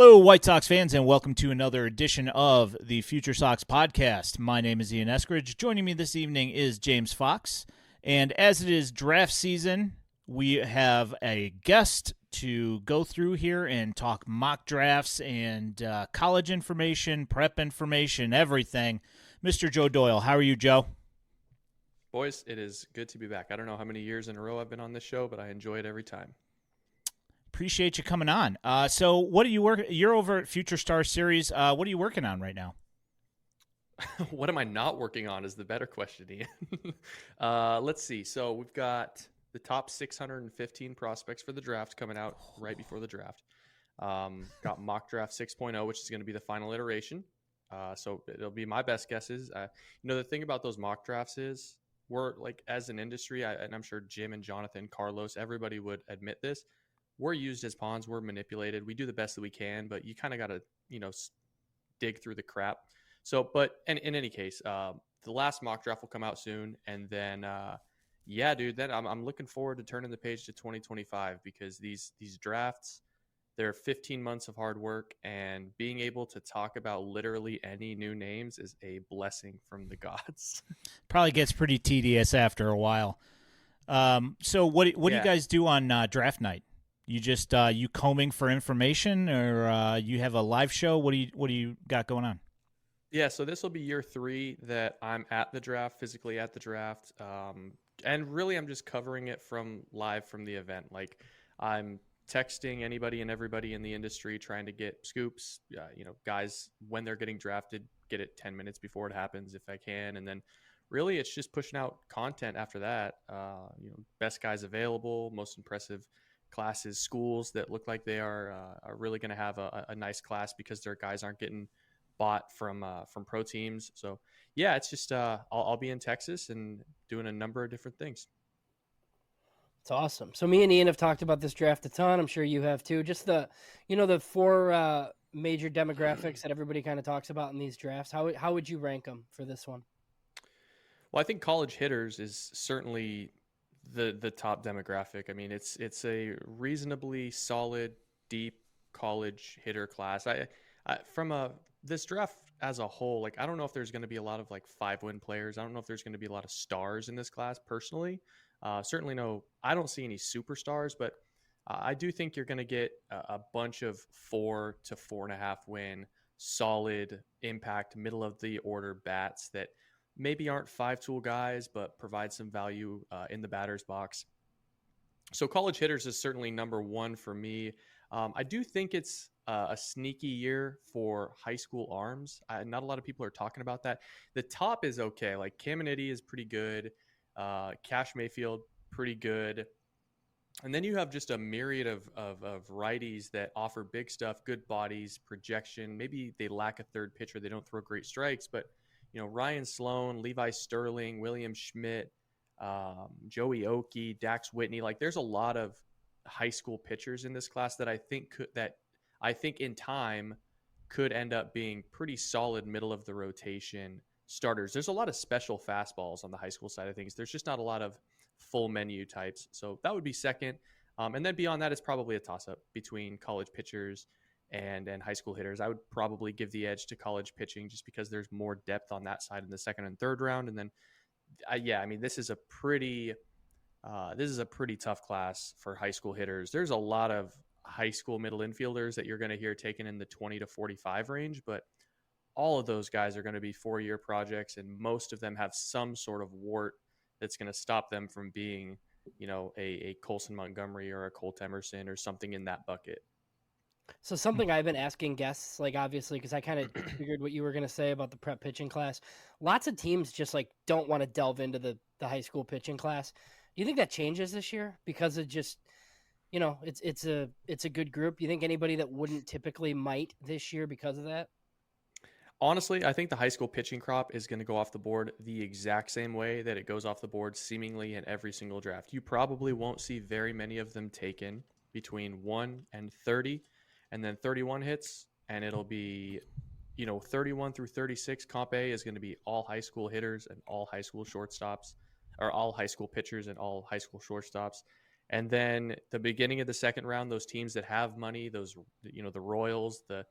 Hello, White Sox fans, and welcome to another edition of the FutureSox podcast. My name is Ian Eskridge. Joining me this evening is James Fox. And as it is draft season, we have a guest to go through here and talk mock drafts and college information, prep information, everything. Mr. Joe Doyle, how are you, Joe? Boys, it is good to be back. I don't know how many years in a row I've been on this show, but I enjoy it every time. Appreciate you coming on. So what do you work? You're over at Future Star Series. What are you working on right now? What am I not working on is the better question, Ian. Let's see. So we've got the top 615 prospects for the draft coming out right before the draft. Got mock draft 6.0, which is going to be the final iteration. So it'll be my best guesses. The thing about those mock drafts is we're like, as an industry, and I'm sure Jim and Jonathan, Carlos, everybody would admit this. We're used as pawns. We're manipulated. We do the best that we can, but you kind of got to, dig through the crap. So, but in any case, the last mock draft will come out soon. And then, then I'm looking forward to turning the page to 2025 because these drafts, they're 15 months of hard work, and being able to talk about literally any new names is a blessing from the gods. Probably gets pretty tedious after a while. So what do you guys do on draft night? You just you combing for information, or you have a live show? What do you got going on? Yeah, so this will be year 3 that I'm at the draft, physically at the draft, and really I'm just covering it live from the event. Like I'm texting anybody and everybody in the industry, trying to get scoops. Guys when they're getting drafted, get it 10 minutes before it happens if I can, and then really it's just pushing out content after that. Best guys available, most impressive classes, schools that look like they are really going to have a nice class because their guys aren't getting bought from pro teams. So yeah, it's just I'll be in Texas and doing a number of different things. It's awesome. So me and Ian have talked about this draft a ton. I'm sure you have too. Just the 4 major demographics that everybody kind of talks about in these drafts. How would you rank them for this one? Well, I think college hitters is certainly the top demographic. I mean, it's a reasonably solid, deep college hitter class. I from this draft as a whole, like I don't know if there's going to be a lot of like 5-win players. I don't know if there's going to be a lot of stars in this class personally. Certainly I don't see any superstars, but I do think you're going to get a bunch of 4 to 4.5 win, solid impact, middle of the order bats that maybe aren't 5-tool guys, but provide some value in the batter's box. So college hitters is certainly number 1 for me. I do think it's a sneaky year for high school arms. Not a lot of people are talking about that. The top is okay. Like Caminiti is pretty good. Cash Mayfield, pretty good. And then you have just a myriad of righties that offer big stuff, good bodies, projection. Maybe they lack a third pitcher. They don't throw great strikes, but Ryan Sloan, Levi Sterling, William Schmidt, Joey Oakey, Dax Whitney. Like there's a lot of high school pitchers in this class that I think in time could end up being pretty solid middle of the rotation starters. There's a lot of special fastballs on the high school side of things. There's just not a lot of full menu types. So that would be second. And then beyond that, it's probably a toss-up between college pitchers and high school hitters. I would probably give the edge to college pitching just because there's more depth on that side in the second and third round. And then, this is a pretty tough class for high school hitters. There's a lot of high school middle infielders that you're going to hear taken in the 20 to 45 range, but all of those guys are going to be 4-year projects, and most of them have some sort of wart that's going to stop them from being, a Colson Montgomery or a Colt Emerson or something in that bucket. So something I've been asking guests, like obviously, because I kind of figured what you were going to say about the prep pitching class. Lots of teams just like don't want to delve into the high school pitching class. Do you think that changes this year because it just, it's a good group? You think anybody that wouldn't typically might this year because of that? Honestly, I think the high school pitching crop is going to go off the board the exact same way that it goes off the board seemingly in every single draft. You probably won't see very many of them taken between 1 and 30. And then 31 hits, and it'll be, 31 through 36. Comp A is going to be all high school hitters and all high school shortstops, or all high school pitchers and all high school shortstops. And then the beginning of the second round, those teams that have money, those, the Royals, the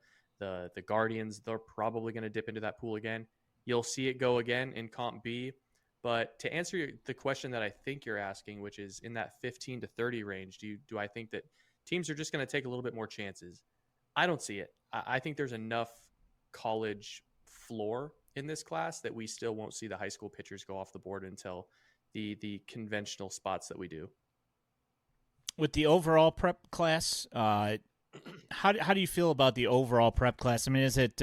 Guardians, they're probably going to dip into that pool again. You'll see it go again in Comp B. But to answer the question that I think you're asking, which is in that 15 to 30 range, do I think that teams are just going to take a little bit more chances? I don't see it. I think there's enough college floor in this class that we still won't see the high school pitchers go off the board until the conventional spots that we do. With the overall prep class, how do you feel about the overall prep class? I mean, is it?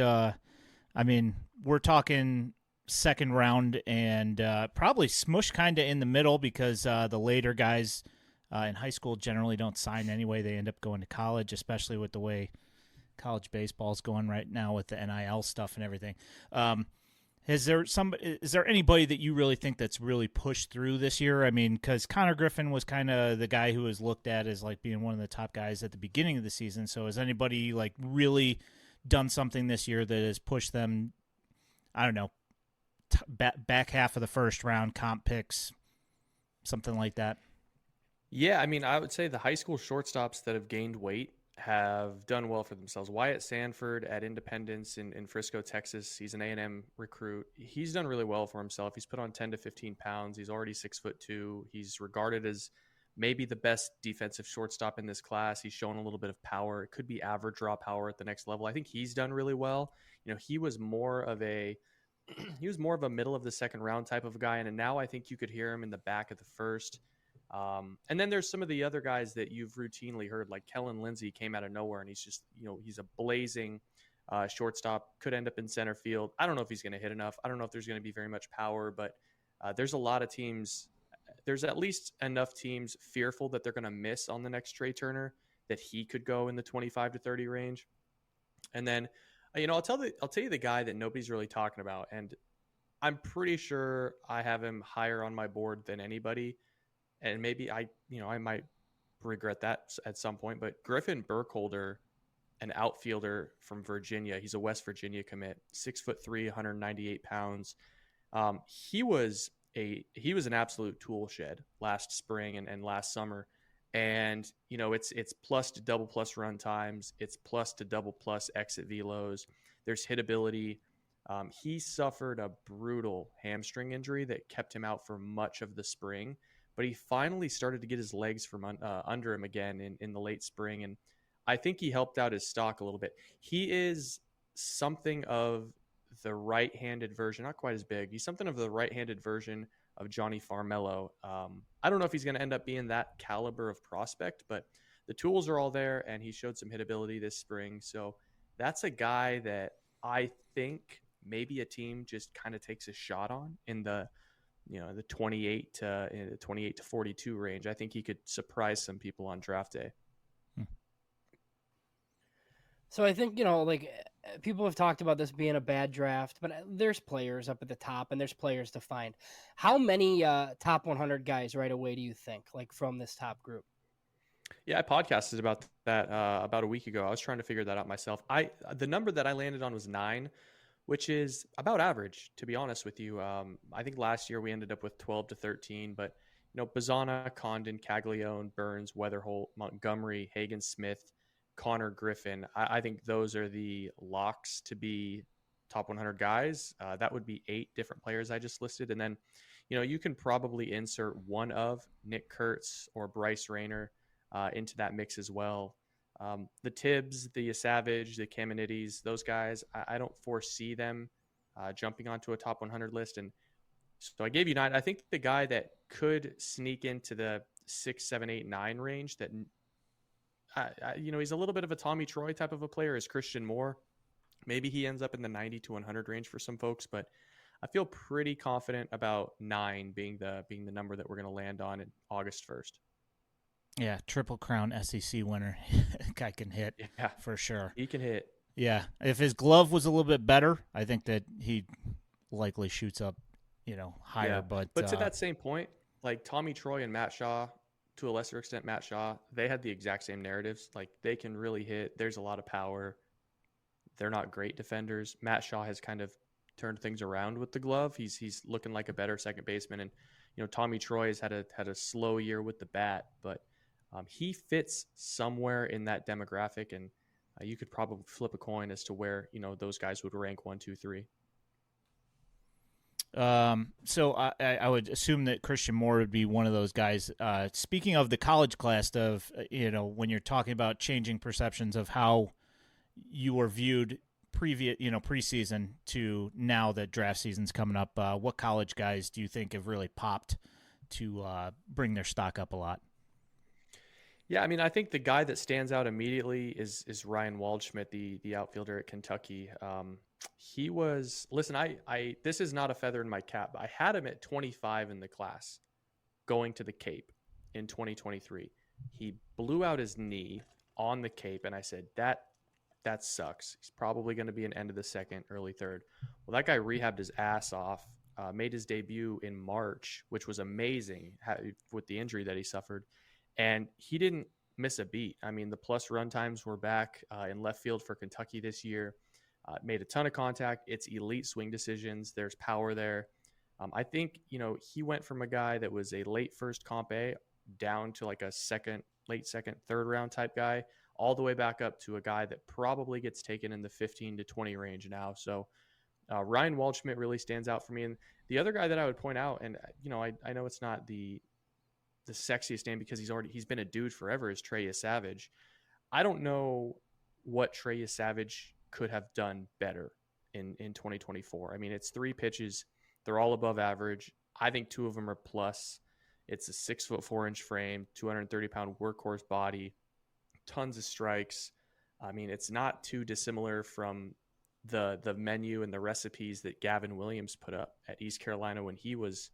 We're talking second round and probably smush kind of in the middle because the later guys in high school generally don't sign anyway. They end up going to college, especially with the way college baseball is going right now with the NIL stuff and everything. Is there anybody that you really think that's really pushed through this year? I mean, because Connor Griffin was kind of the guy who was looked at as like being one of the top guys at the beginning of the season. So has anybody like really done something this year that has pushed them, I don't know, back half of the first round, comp picks, something like that? Yeah, I mean, I would say the high school shortstops that have gained weight have done well for themselves. Wyatt Sanford at Independence in Frisco, Texas. He's an A&M recruit. He's done really well for himself. He's put on 10 to 15 pounds. He's already 6'2". He's regarded as maybe the best defensive shortstop in this class. He's shown a little bit of power. It could be average raw power at the next level. I think he's done really well. He was more of a middle of the second round type of guy, and now I think you could hear him in the back of the first. And then there's some of the other guys that you've routinely heard, like Kellen Lindsey came out of nowhere, and he's just, he's a blazing shortstop, could end up in center field. I don't know if he's going to hit enough. I don't know if there's going to be very much power, but there's a lot of teams. There's at least enough teams fearful that they're going to miss on the next Trey Turner that he could go in the 25 to 30 range. And then, I'll tell you the guy that nobody's really talking about, and I'm pretty sure I have him higher on my board than anybody. And maybe I might regret that at some point, but Griffin Burkholder, an outfielder from Virginia, he's a West Virginia commit, 6'3", 198 pounds. He was an absolute tool shed last spring and last summer. And, it's plus to double plus run times. It's plus to double plus exit velos. There's hitability. He suffered a brutal hamstring injury that kept him out for much of the spring. But he finally started to get his legs from under him again in the late spring. And I think he helped out his stock a little bit. He is something of the right-handed version, not quite as big. He's something of the right-handed version of Johnny Farmello. I don't know if he's going to end up being that caliber of prospect, but the tools are all there, and he showed some hitability this spring. So that's a guy that I think maybe a team just kind of takes a shot on in the 28 to 42 range. I think he could surprise some people on draft day. So I think, people have talked about this being a bad draft, but there's players up at the top and there's players to find. How many top 100 guys right away do you think, like from this top group? Yeah, I podcasted about that about a week ago. I was trying to figure that out myself. The number that I landed on was 9, which is about average, to be honest with you. I think last year we ended up with 12 to 13, but Bazana, Condon, Caglione, Burns, Weatherholt, Montgomery, Hagen Smith, Connor Griffin. I think those are the locks to be top 100 guys. That would be 8 different players I just listed. And then, you can probably insert one of Nick Kurtz or Bryce Rayner into that mix as well. The Tibbs, the Savage, the Caminiti's, those guys, I don't foresee them jumping onto a top 100 list. And so I gave you 9. I think the guy that could sneak into the 6, 7, 8, 9 range that, he's a little bit of a Tommy Troy type of a player is Christian Moore. Maybe he ends up in the 90 to 100 range for some folks, but I feel pretty confident about 9 being the number that we're going to land on in August 1st. Yeah, Triple Crown SEC winner. Guy can hit, for sure. He can hit. Yeah, if his glove was a little bit better, I think that he likely shoots up, higher. Yeah. But to that same point, like Tommy Troy and Matt Shaw, to a lesser extent Matt Shaw, they had the exact same narratives. Like they can really hit. There's a lot of power. They're not great defenders. Matt Shaw has kind of turned things around with the glove. He's looking like a better second baseman, and Tommy Troy has had a slow year with the bat, but He fits somewhere in that demographic, and you could probably flip a coin as to where those guys would rank 1, 2, 3. So I would assume that Christian Moore would be one of those guys. Speaking of the college class, of when you're talking about changing perceptions of how you were viewed preseason to now that draft season's coming up, what college guys do you think have really popped to bring their stock up a lot? Yeah, I mean, I think the guy that stands out immediately is Ryan Waldschmidt, the outfielder at Kentucky. He was I this is not a feather in my cap, but I had him at 25 in the class going to the Cape in 2023. He blew out his knee on the Cape, and I said that sucks. He's probably going to be an end of the second, early third. Well, that guy rehabbed his ass off, made his debut in March, which was amazing with the injury that he suffered. And he didn't miss a beat. I mean, the plus run times were back in left field for Kentucky this year. Made a ton of contact. It's elite swing decisions. There's power there. I think, he went from a guy that was a late first comp A down to like a late second, third round type guy, all the way back up to a guy that probably gets taken in the 15 to 20 range now. So Ryan Waldschmidt really stands out for me. And the other guy that I would point out, and I know it's not the sexiest name because he's been a dude forever, is Trey Savage. I don't know what Trey Savage could have done better in 2024. I mean, it's 3 pitches. They're all above average. I think 2 of them are plus. It's a 6'4" frame, 230-pound workhorse body, tons of strikes. I mean, it's not too dissimilar from the menu and the recipes that Gavin Williams put up at East Carolina when he was,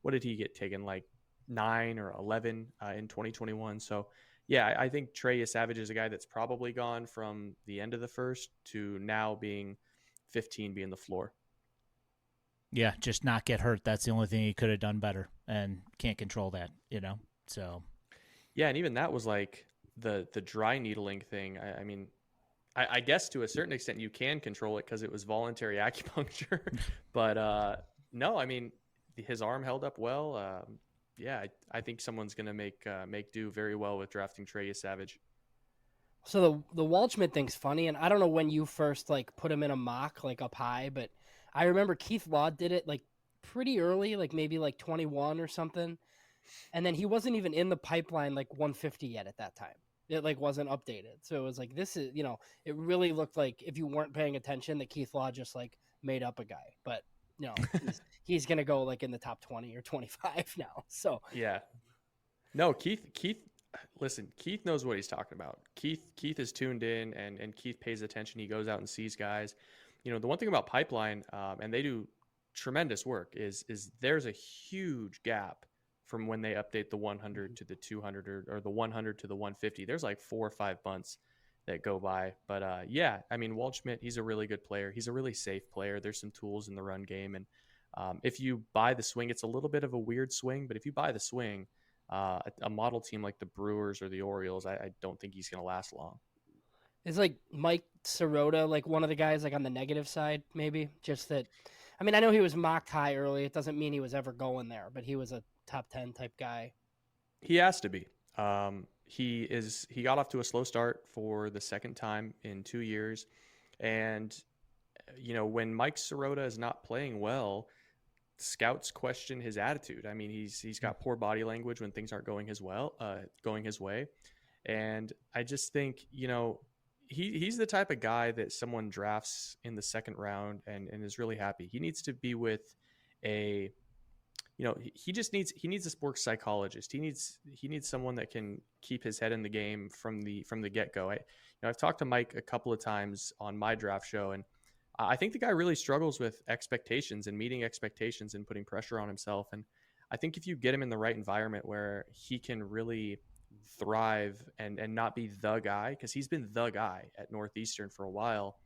what did he get taken, like 9 or 11 in 2021. So yeah, I think Trey Savage is a guy that's probably gone from the end of the first to now being 15 being the floor. Yeah, just not get hurt. That's the only thing he could have done better, and can't control that, So yeah, and even that was like the dry needling thing. I mean, I guess to a certain extent you can control it because it was voluntary acupuncture, but no, I mean, his arm held up well. Yeah, I think someone's going to make do very well with drafting Trey Savage. So the Waldschmidt thing's funny, and I don't know when you first like put him in a mock like up high, but I remember Keith Law did it like pretty early, like maybe like 21 or something, and then he wasn't even in the pipeline like 150 yet at that time. It like wasn't updated, so it was like this is it really looked like if you weren't paying attention that Keith Law just like made up a guy, but he's gonna go like in the top 20 or 25 now. So yeah, no, Keith. Listen, Keith knows what he's talking about. Keith is tuned in, and Keith pays attention. He goes out and sees guys. The one thing about Pipeline, and they do tremendous work, is there's a huge gap from when they update the 100 to the 200 or the 100 to the 150. There's like 4 or 5 months that go by. But yeah, I mean, Waldschmidt, he's a really good player. He's a really safe player. There's some tools in the run game. And if you buy the swing, it's a little bit of a weird swing, but if you buy the swing, a model team like the Brewers or the Orioles, I don't think he's going to last long. Is like Mike Sirota like one of the guys like on the negative side, maybe? Just that, I mean, I know he was mocked high early. It doesn't mean he was ever going there, but he was a top 10 type guy. He has to be. He got off to a slow start for the second time in 2 years. And, when Mike Sirota is not playing well, scouts question his attitude. I mean, he's got poor body language when things aren't going his way. And I just think, he's the type of guy that someone drafts in the second round and is really happy. He needs to be with he needs a sports psychologist. He needs someone that can keep his head in the game from the get-go. I've talked to Mike a couple of times on my draft show, and I think the guy really struggles with expectations and meeting expectations and putting pressure on himself. And I think if you get him in the right environment where he can really thrive and not be the guy, because he's been the guy at Northeastern for a while,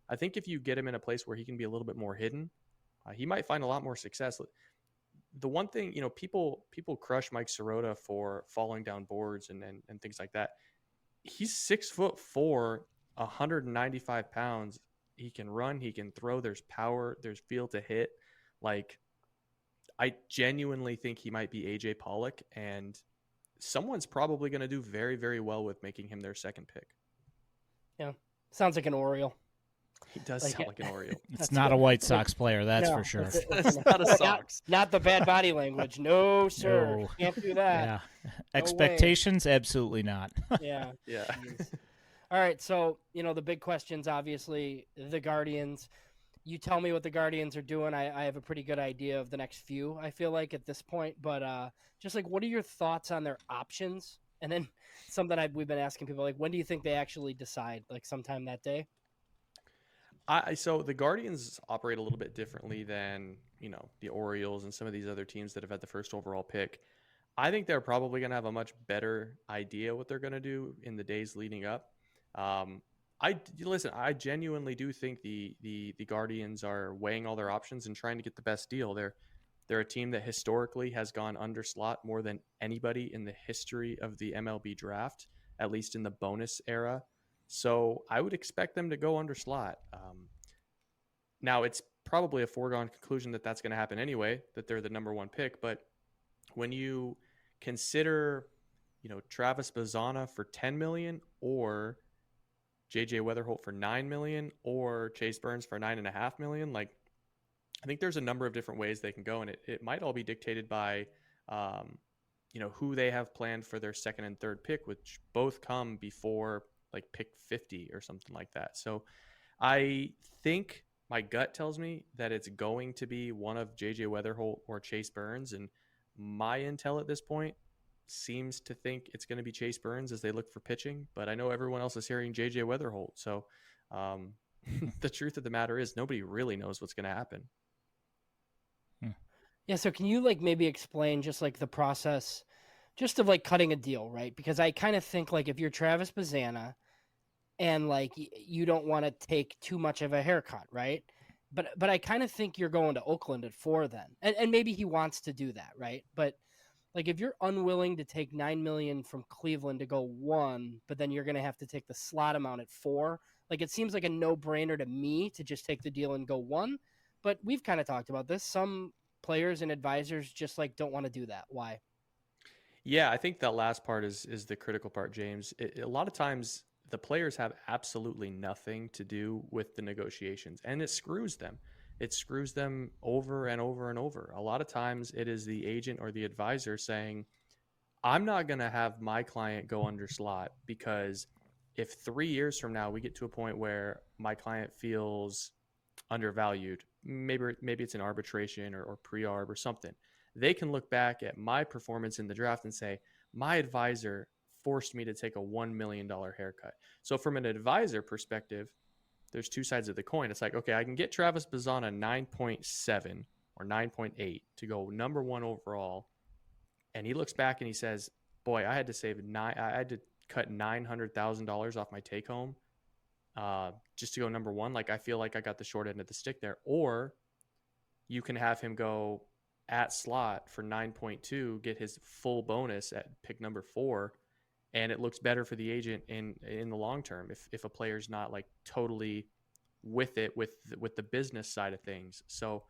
I think if you get him in a place where he can be a little bit more hidden, he might find a lot more success. The one thing, people crush Mike Sirota for falling down boards and things like that. He's 6'4", 195 pounds. He can run, he can throw, there's power, there's feel to hit. Like, I genuinely think he might be AJ Pollock, and someone's probably going to do very, very well with making him their second pick. Yeah, sounds like an Oriole. He does sound like an Oriole. It's not a White Sox player, that's for sure. It's not a Sox. Not the bad body language. No, sir. No. Can't do that. Yeah. No Expectations? Absolutely not. Yeah. Yeah. All right. So, the big questions, obviously, the Guardians. You tell me what the Guardians are doing. I have a pretty good idea of the next few, I feel like, at this point. But just like, what are your thoughts on their options? And then something we've been asking people, like, when do you think they actually decide? Like sometime that day? So the Guardians operate a little bit differently than, the Orioles and some of these other teams that have had the first overall pick. I think they're probably going to have a much better idea what they're going to do in the days leading up. I genuinely do think the Guardians are weighing all their options and trying to get the best deal. They're a team that historically has gone under slot more than anybody in the history of the MLB draft, at least in the bonus era. So I would expect them to go under slot. Now, it's probably a foregone conclusion that that's going to happen anyway, that they're the number one pick. But when you consider, Travis Bazzana for $10 million or JJ Weatherholt for $9 million or Chase Burns for $9.5 million, I think there's a number of different ways they can go, and it might all be dictated by, who they have planned for their second and third pick, which both come before pick 50 or something like that. So I think my gut tells me that it's going to be one of JJ Weatherholt or Chase Burns. And my intel at this point seems to think it's going to be Chase Burns as they look for pitching, but I know everyone else is hearing JJ Weatherholt. So the truth of the matter is nobody really knows what's going to happen. Yeah. So can you maybe explain just the process just of cutting a deal, right? Because I kind of think if you're Travis Bazzana and you don't want to take too much of a haircut, right? But I kind of think you're going to Oakland at 4 then. And maybe he wants to do that, right? But if you're unwilling to take $9 million from Cleveland to go 1, but then you're going to have to take the slot amount at 4, it seems like a no-brainer to me to just take the deal and go 1. But we've kind of talked about this. Some players and advisors just don't want to do that. Why? Yeah, I think that last part is the critical part, James. A lot of times the players have absolutely nothing to do with the negotiations, and it screws them. It screws them over and over and over. A lot of times it is the agent or the advisor saying, I'm not going to have my client go under slot because if 3 years from now we get to a point where my client feels undervalued, maybe it's an arbitration or pre-arb or something, they can look back at my performance in the draft and say, my advisor forced me to take a $1 million haircut. So from an advisor perspective, there's two sides of the coin. It's okay, I can get Travis Bazzana 9.7 or 9.8 to go number 1 overall. And he looks back and he says, boy, I had to cut $900,000 off my take home just to go number 1. I feel like I got the short end of the stick there. Or you can have him go at slot for 9.2, get his full bonus at pick number 4. And it looks better for the agent in the long term if a player's not totally with it with the business side of things. So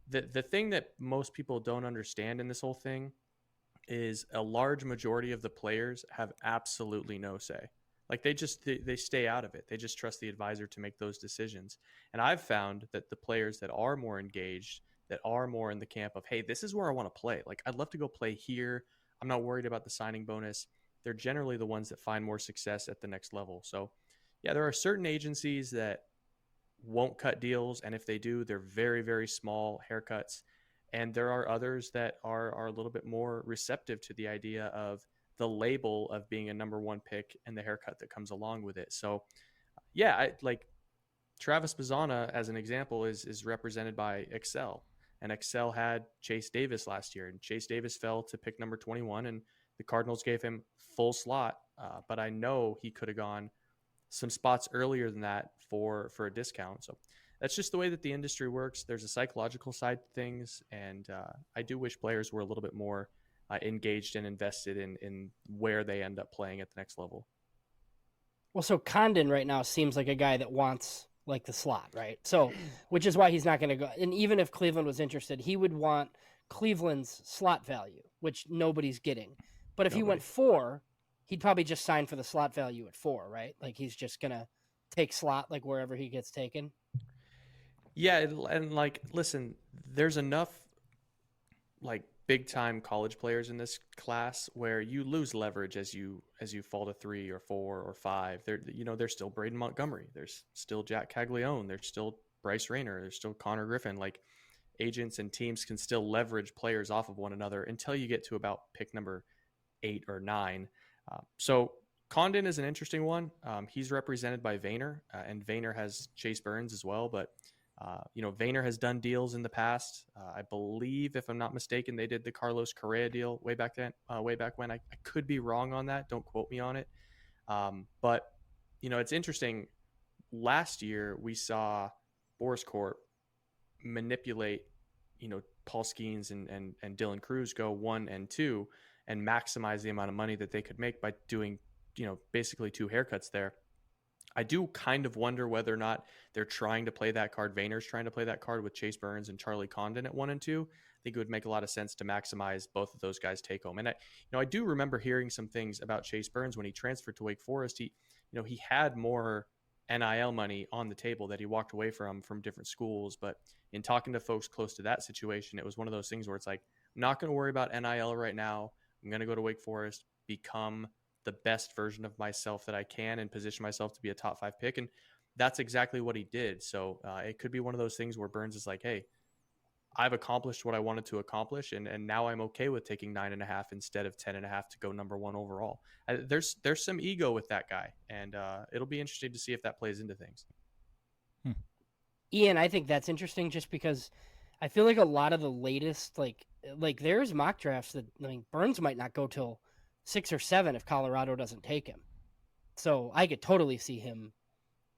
the thing that most people don't understand in this whole thing is a large majority of the players have absolutely no say. They stay out of it. They just trust the advisor to make those decisions. And I've found that the players that are more engaged, that are more in the camp of, hey, this is where I want to play. I'd love to go play here. I'm not worried about the signing bonus. They're generally the ones that find more success at the next level. So, yeah, there are certain agencies that won't cut deals, and if they do, they're very, very small haircuts. And there are others that are a little bit more receptive to the idea of the label of being a number 1 pick and the haircut that comes along with it. So, yeah, Travis Bazzana, as an example, is represented by Excel. And Excel had Chase Davis last year, and Chase Davis fell to pick number 21, and the Cardinals gave him full slot, but I know he could have gone some spots earlier than that for a discount. So that's just the way that the industry works. There's a psychological side to things, and I do wish players were a little bit more engaged and invested in where they end up playing at the next level. Well, so Condon right now seems like a guy that wants the slot, right? So, which is why he's not going to go. And even if Cleveland was interested, he would want Cleveland's slot value, which nobody's getting. But if he Nobody. went 4, he'd probably just sign for the slot value at 4, right? Like he's just gonna take slot like wherever he gets taken. Yeah, and like, listen, there's enough like big time college players in this class where you lose leverage as you fall to 3 or 4 or 5. There's still Braden Montgomery, there's still Jack Caglione, there's still Bryce Rayner, there's still Connor Griffin. Like, agents and teams can still leverage players off of one another until you get to about pick number 8 or 9. So Condon is an interesting one. He's represented by Vayner, and Vayner has Chase Burns as well. But Vayner has done deals in the past. I believe, if I'm not mistaken, they did the Carlos Correa deal way back when. I could be wrong on that. Don't quote me on it. But it's interesting. Last year we saw Boris Corp manipulate, Paul Skeens and Dylan Cruz go 1 and 2 and maximize the amount of money that they could make by doing, basically 2 haircuts there. I do kind of wonder whether or not they're trying to play that card. Vayner's trying to play that card with Chase Burns and Charlie Condon at 1 and 2. I think it would make a lot of sense to maximize both of those guys' take home. And I do remember hearing some things about Chase Burns when he transferred to Wake Forest. He had more NIL money on the table that he walked away from different schools. But in talking to folks close to that situation, it was one of those things where it's like, I'm not going to worry about NIL right now. I'm going to go to Wake Forest, become the best version of myself that I can, and position myself to be a top 5 pick. And that's exactly what he did. So it could be one of those things where Burns is like, hey, I've accomplished what I wanted to accomplish, and now I'm okay with taking 9.5 instead of 10.5 to go number 1 overall. There's some ego with that guy, and it'll be interesting to see if that plays into things. Ian, I think that's interesting just because I feel like a lot of the latest, like there's mock drafts that Burns might not go till 6 or 7 if Colorado doesn't take him. So I could totally see him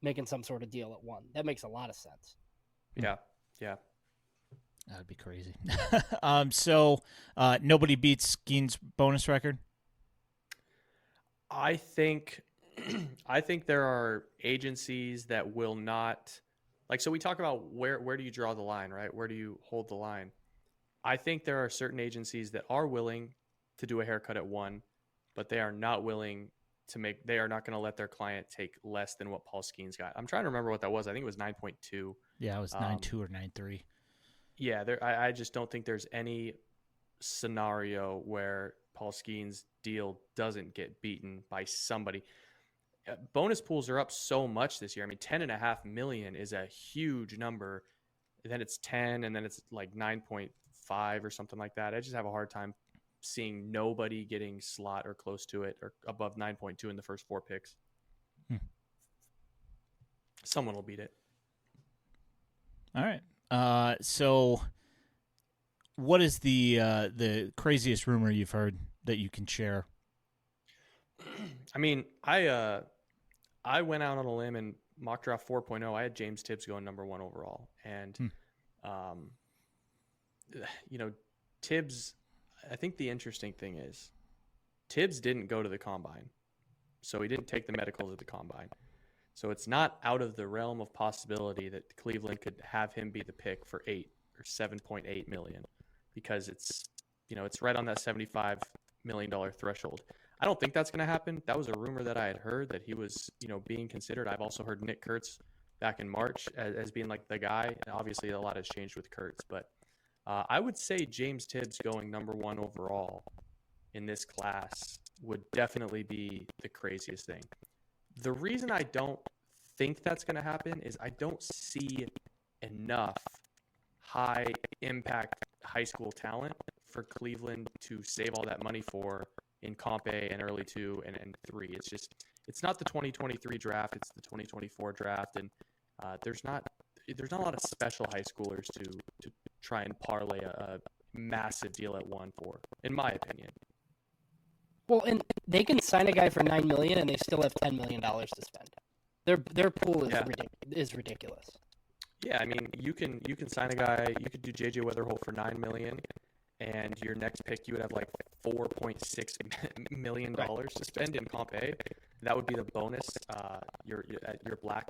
making some sort of deal at 1. That makes a lot of sense. Yeah. That'd be crazy. So nobody beats Skeen's bonus record? I think there are agencies that will not, like, so we talk about where do you draw the line, right? Where do you hold the line? I think there are certain agencies that are willing to do a haircut at 1, but they are not willing to they are not going to let their client take less than what Paul Skeens got. I'm trying to remember what that was. I think it was 9.2. Yeah, it was 9.2 or 9.3. Yeah, I just don't think there's any scenario where Paul Skeens' deal doesn't get beaten by somebody. Bonus pools are up so much this year. I mean, $10.5 million is a huge number. Then it's 10, and then it's like 9.5 or something like that. I just have a hard time seeing nobody getting slot or close to it or above 9.2 in the first 4 picks. Someone will beat it. All right. So what is the craziest rumor you've heard that you can share? I mean, I went out on a limb and mock draft 4.0. I had James Tibbs going number 1 overall. And, Tibbs, I think the interesting thing is Tibbs didn't go to the combine. So he didn't take the medicals at the combine. So it's not out of the realm of possibility that Cleveland could have him be the pick for 8 or 7.8 million, because it's right on that $75 million threshold. I don't think that's going to happen. That was a rumor that I had heard that he was, being considered. I've also heard Nick Kurtz back in March as being like the guy. And obviously a lot has changed with Kurtz, but I would say James Tibbs going number 1 overall in this class would definitely be the craziest thing. The reason I don't think that's going to happen is I don't see enough high impact high school talent for Cleveland to save all that money for in Comp A and early 2 and 3. It's not the 2023 draft, it's the 2024 draft, and there's not a lot of special high schoolers to try and parlay a massive deal at 1 for, in my opinion. Well, and they can sign a guy for $9 million and they still have $10 million to spend. Their pool is ridiculous. Yeah, I mean, you can sign a guy. You could do JJ Weatherholt for $9 million, and your next pick you would have like $4.6 million to spend in Comp A. That would be the bonus. Your black,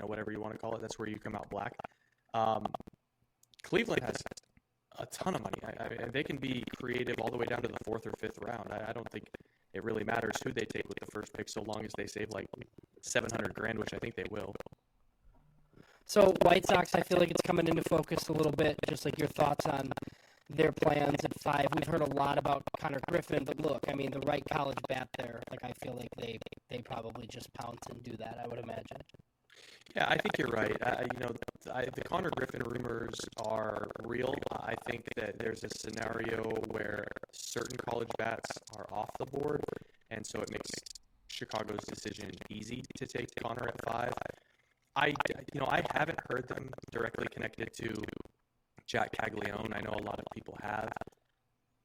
whatever you want to call it. That's where you come out black. Cleveland has a ton of money. I mean, they can be creative all the way down to the 4th or 5th round. I don't think it really matters who they take with the first pick, so long as they save like 700 grand, which I think they will. So White Sox, I feel like it's coming into focus a little bit. Just like your thoughts on their plans at 5. We've heard a lot about Connor Griffin, but look, I mean, the right college bat there. Like I feel like they probably just pounce and do that. I would imagine. Yeah, I think you're right. The Connor Griffin rumors are real. I think that there's a scenario where certain college bats are off the board, and so it makes Chicago's decision easy to take Connor at 5. I haven't heard them directly connected to Jack Caglione. I know a lot of people have.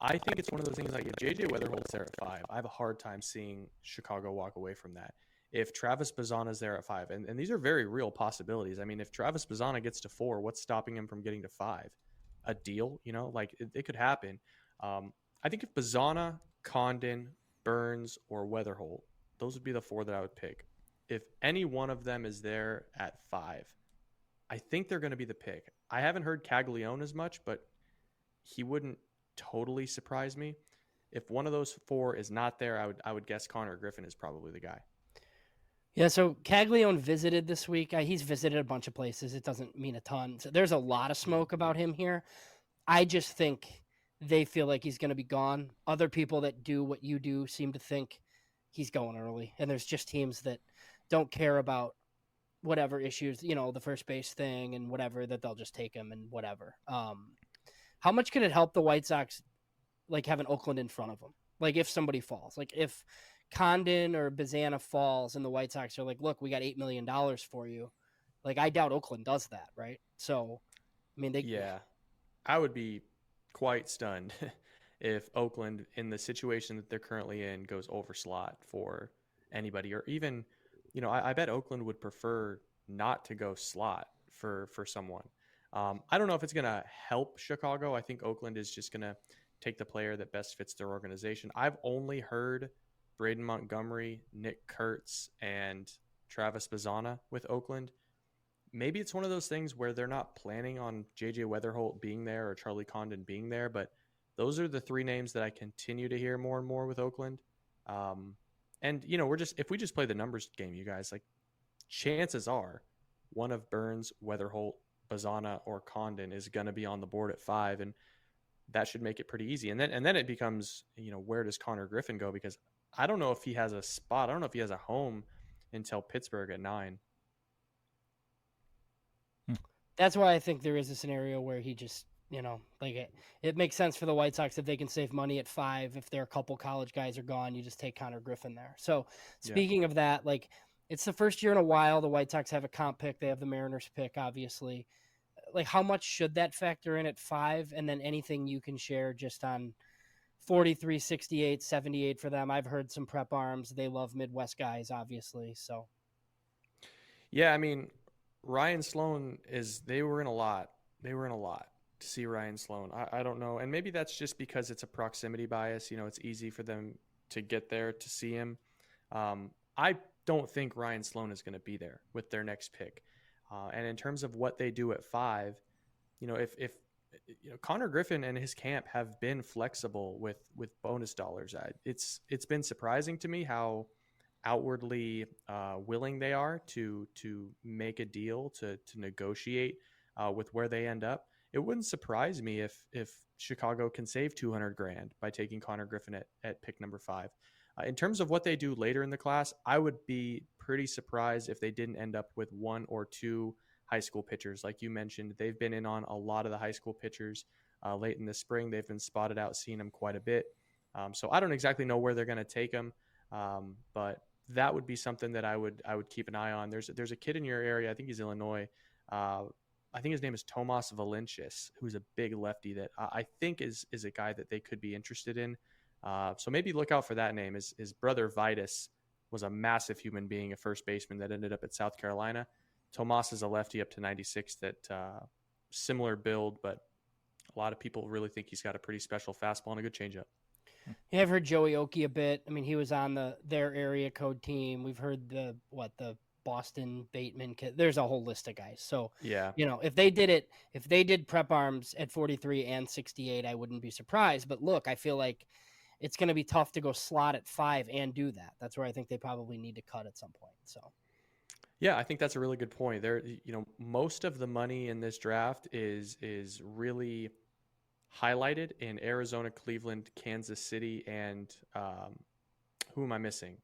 I think it's one of those things like if JJ Weatherhold's there at 5, I have a hard time seeing Chicago walk away from that. If Travis Bazzana's there at 5, and these are very real possibilities. I mean, if Travis Bazzana gets to 4, what's stopping him from getting to 5? A deal, like it could happen. I think if Bazzana, Condon, Burns, or Weatherholt, those would be the 4 that I would pick. If any one of them is there at 5, I think they're going to be the pick. I haven't heard Caglione as much, but he wouldn't totally surprise me. If one of those 4 is not there, I would guess Connor Griffin is probably the guy. Yeah, so Caglione visited this week. He's visited a bunch of places. It doesn't mean a ton. So there's a lot of smoke about him here. I just think they feel like he's going to be gone. Other people that do what you do seem to think he's going early. And there's just teams that don't care about whatever issues, the first base thing and whatever, that they'll just take him and whatever. How much could it help the White Sox, like, having Oakland in front of them? Like, if somebody falls, like if Condon or Bazzana falls and the White Sox are like, look, we got $8 million for you. Like, I doubt Oakland does that, right? So, I mean, Yeah, I would be quite stunned if Oakland, in the situation that they're currently in, goes over slot for anybody, or even, I bet Oakland would prefer not to go slot for someone. I don't know if it's going to help Chicago. I think Oakland is just going to take the player that best fits their organization. I've only heard Braden Montgomery, Nick Kurtz, and Travis Bazzana with Oakland. Maybe it's one of those things where they're not planning on JJ Weatherholt being there or Charlie Condon being there, but those are the 3 names that I continue to hear more and more with Oakland. And if we just play the numbers game, you guys, like, chances are one of Burns, Weatherholt, Bazzana, or Condon is going to be on the board at 5, and that should make it pretty easy. And then it becomes, where does Connor Griffin go? Because I don't know if he has a spot. I don't know if he has a home until Pittsburgh at 9. that's why I think there is a scenario where he just, it makes sense for the White Sox if they can save money at 5. If there are a couple college guys are gone, you just take Connor Griffin there. So speaking of that, like, it's the first year in a while the White Sox have a comp pick. They have the Mariners pick, obviously. Like, how much should that factor in at 5? And then anything you can share just on 43, 68, 78 for them. I've heard some prep arms. They love Midwest guys, obviously. So, yeah, I mean, Ryan Sloan they were in a lot to see Ryan Sloan. I don't know. And maybe that's just because it's a proximity bias. It's easy for them to get there to see him. I don't think Ryan Sloan is going to be there with their next pick. And in terms of what they do at 5, if Connor Griffin and his camp have been flexible with bonus dollars. It's been surprising to me how outwardly willing they are to make a deal, to negotiate with where they end up. It wouldn't surprise me if Chicago can save 200 grand by taking Connor Griffin at pick number 5. In terms of what they do later in the class, I would be pretty surprised if they didn't end up with 1 or 2 high school pitchers. Like you mentioned, they've been in on a lot of the high school pitchers late in the spring. They've been spotted out, seen them quite a bit. So I don't exactly know where they're going to take them, but that would be something that I would keep an eye on. There's a kid in your area, I think he's Illinois. I think his name is Tomas Valencius, who's a big lefty that I think is a guy that they could be interested in. So maybe look out for that name. His brother Vitus was a massive human being, a first baseman that ended up at South Carolina. Tomas is a lefty up to 96 that similar build, but a lot of people really think he's got a pretty special fastball and a good changeup. Yeah, I've heard Joey Oki a bit. I mean, he was on their area code team. We've heard the Boston, Bateman. There's a whole list of guys. So, Yeah. if they did prep arms at 43 and 68, I wouldn't be surprised. But look, I feel like it's going to be tough to go slot at 5 and do that. That's where I think they probably need to cut at some point. So, Yeah, I think that's a really good point. There, most of the money in this draft is really highlighted in Arizona, Cleveland, Kansas City, and who am I missing?